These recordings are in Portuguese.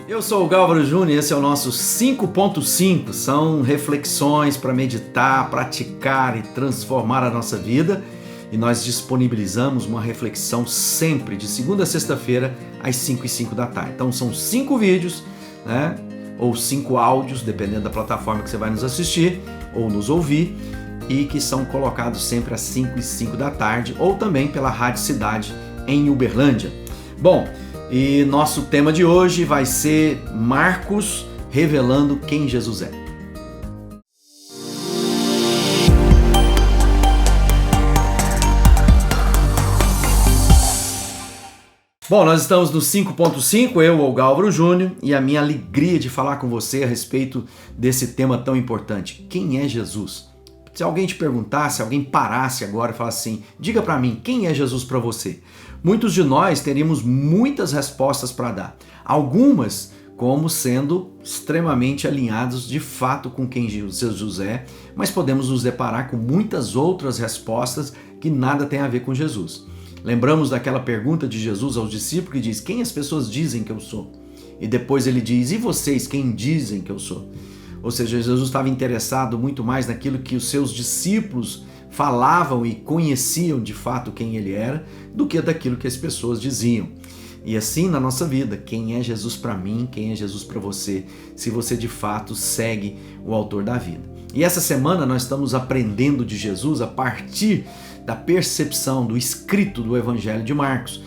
Eu sou o Gálvaro Júnior e esse é o nosso 5.5. São reflexões para meditar, praticar e transformar a nossa vida. E nós disponibilizamos uma reflexão sempre de segunda a sexta-feira às 5h05 da tarde. Então são 5 vídeos, né? Ou 5 áudios, dependendo da plataforma que você vai nos assistir ou nos ouvir, e que são colocados sempre às 5h05 da tarde ou também pela Rádio Cidade em Uberlândia. Bom, e nosso tema de hoje vai ser Marcos revelando quem Jesus é. Bom, nós estamos no 5.5, eu, o Gálvaro Júnior, e a minha alegria de falar com você a respeito desse tema tão importante. Quem é Jesus? Se alguém te perguntasse, se alguém parasse agora e falasse assim, diga para mim, quem é Jesus para você? Muitos de nós teríamos muitas respostas para dar. Algumas como sendo extremamente alinhados de fato com quem Jesus é, mas podemos nos deparar com muitas outras respostas que nada tem a ver com Jesus. Lembramos daquela pergunta de Jesus aos discípulos que diz, quem as pessoas dizem que eu sou? E depois ele diz, e vocês, quem dizem que eu sou? Ou seja, Jesus estava interessado muito mais naquilo que os seus discípulos falavam e conheciam de fato quem ele era, do que daquilo que as pessoas diziam. E assim na nossa vida, quem é Jesus para mim, quem é Jesus para você, se você de fato segue o autor da vida. E essa semana nós estamos aprendendo de Jesus a partir da percepção do escrito do Evangelho de Marcos.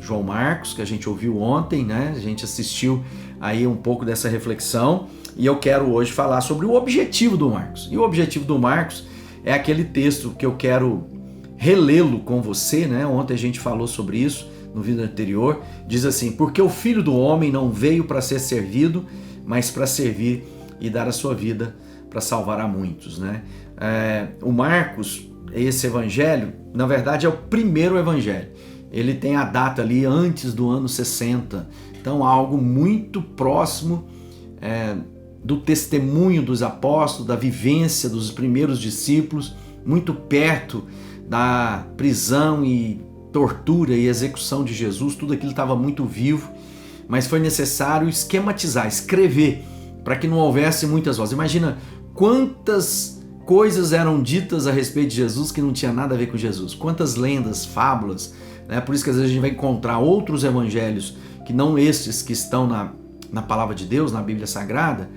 João Marcos, que a gente ouviu ontem, né? A gente assistiu aí um pouco dessa reflexão e eu quero hoje falar sobre o objetivo do Marcos. E o objetivo do Marcos é aquele texto que eu quero relê-lo com você, né? Ontem a gente falou sobre isso no vídeo anterior. Diz assim, porque o Filho do Homem não veio para ser servido, mas para servir e dar a sua vida para salvar a muitos, né? O Marcos, esse evangelho, na verdade é o primeiro evangelho. Ele tem a data ali antes do ano 60, então algo muito próximo do testemunho dos apóstolos, da vivência dos primeiros discípulos, muito perto da prisão e tortura e execução de Jesus, tudo aquilo estava muito vivo, mas foi necessário esquematizar, escrever, para que não houvesse muitas vozes. Imagina quantas coisas eram ditas a respeito de Jesus que não tinha nada a ver com Jesus, quantas lendas, fábulas, né? Por isso que às vezes a gente vai encontrar outros evangelhos que não estes que estão na palavra de Deus, na Bíblia Sagrada,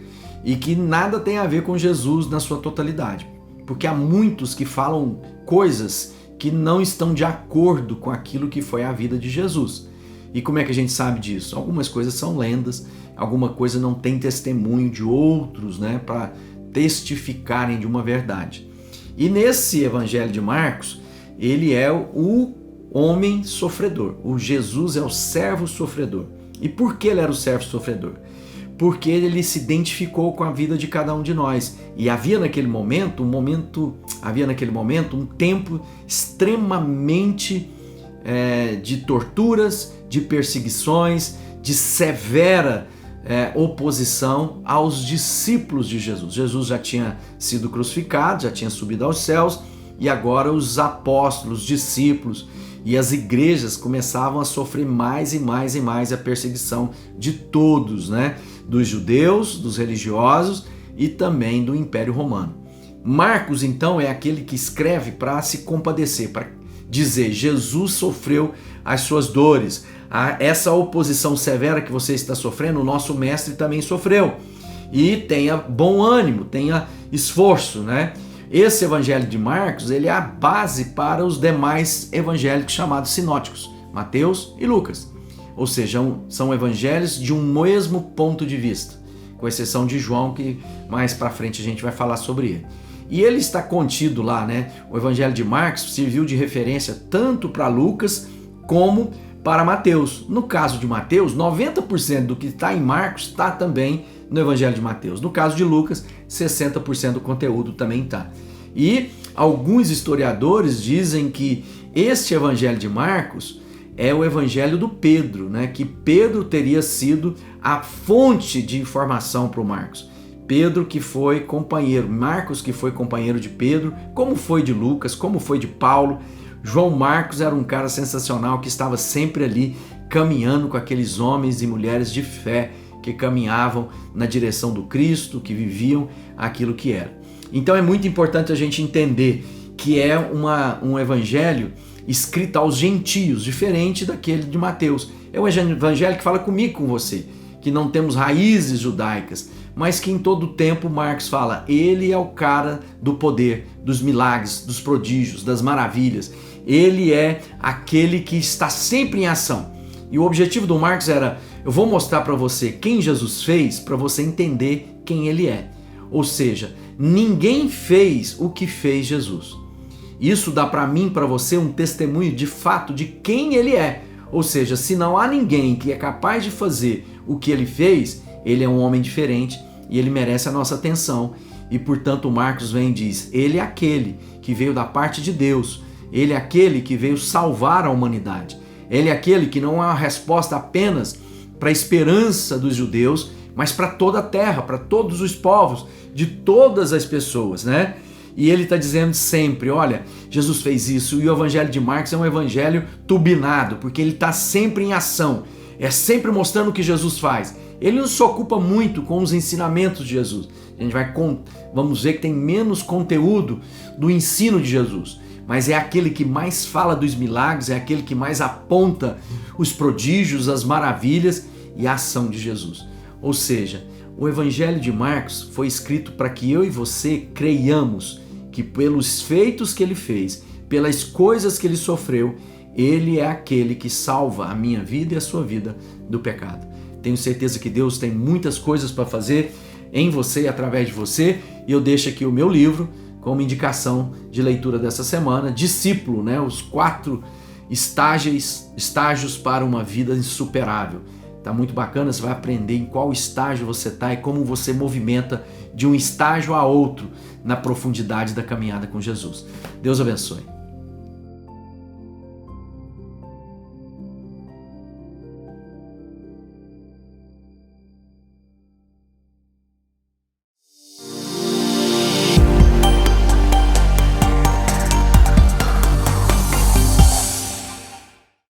e que nada tem a ver com Jesus na sua totalidade. Porque há muitos que falam coisas que não estão de acordo com aquilo que foi a vida de Jesus. E como é que a gente sabe disso? Algumas coisas são lendas, alguma coisa não tem testemunho de outros, né, para testificarem de uma verdade. E nesse Evangelho de Marcos, ele é o homem sofredor. O Jesus é o servo sofredor. E por que ele era o servo sofredor? Porque ele se identificou com a vida de cada um de nós. E havia naquele momento um tempo extremamente de torturas, de perseguições, de severa oposição aos discípulos de Jesus. Jesus já tinha sido crucificado, já tinha subido aos céus, e agora os apóstolos, discípulos e as igrejas começavam a sofrer mais e mais e mais a perseguição de todos, né? Dos judeus, dos religiosos e também do Império Romano. Marcos, então, é aquele que escreve para se compadecer, para dizer, Jesus sofreu as suas dores. Essa oposição severa que você está sofrendo, o nosso mestre também sofreu. E tenha bom ânimo, tenha esforço, né? Esse evangelho de Marcos, ele é a base para os demais evangélicos chamados sinóticos, Mateus e Lucas. Ou seja, são evangelhos de um mesmo ponto de vista, com exceção de João, que mais para frente a gente vai falar sobre ele. E ele está contido lá, né? O evangelho de Marcos serviu de referência tanto para Lucas como para Mateus. No caso de Mateus, 90% do que está em Marcos está também no evangelho de Mateus. No caso de Lucas, 60% do conteúdo também está. E alguns historiadores dizem que este evangelho de Marcos é o evangelho do Pedro, né? Que Pedro teria sido a fonte de informação para o Marcos. Pedro que foi companheiro, Marcos que foi companheiro de Pedro, como foi de Lucas, como foi de Paulo. João Marcos era um cara sensacional que estava sempre ali caminhando com aqueles homens e mulheres de fé que caminhavam na direção do Cristo, que viviam aquilo que era. Então é muito importante a gente entender que é um evangelho escrito aos gentios, diferente daquele de Mateus. É um evangelho que fala comigo, com você, que não temos raízes judaicas, mas que em todo tempo Marcos fala, ele é o cara do poder, dos milagres, dos prodígios, das maravilhas. Ele é aquele que está sempre em ação. E o objetivo do Marcos era, eu vou mostrar para você quem Jesus fez, para você entender quem ele é. Ou seja, ninguém fez o que fez Jesus. Isso dá para mim, para você, um testemunho de fato de quem ele é. Ou seja, se não há ninguém que é capaz de fazer o que ele fez, ele é um homem diferente e ele merece a nossa atenção. E portanto Marcos vem e diz, ele é aquele que veio da parte de Deus, ele é aquele que veio salvar a humanidade, ele é aquele que não é uma resposta apenas para a esperança dos judeus, mas para toda a terra, para todos os povos, de todas as pessoas, né? E ele está dizendo sempre, olha, Jesus fez isso, e o evangelho de Marcos é um evangelho turbinado, porque ele está sempre em ação, é sempre mostrando o que Jesus faz. Ele não se ocupa muito com os ensinamentos de Jesus. A gente vamos ver que tem menos conteúdo do ensino de Jesus, mas é aquele que mais fala dos milagres, é aquele que mais aponta os prodígios, as maravilhas e a ação de Jesus. Ou seja, o evangelho de Marcos foi escrito para que eu e você creiamos que pelos feitos que ele fez, pelas coisas que ele sofreu, ele é aquele que salva a minha vida e a sua vida do pecado. Tenho certeza que Deus tem muitas coisas para fazer em você e através de você, e eu deixo aqui o meu livro como indicação de leitura dessa semana, Discípulo, né? Os 4 estágios para uma vida insuperável. Tá muito bacana, você vai aprender em qual estágio você está e como você movimenta de um estágio a outro na profundidade da caminhada com Jesus. Deus abençoe.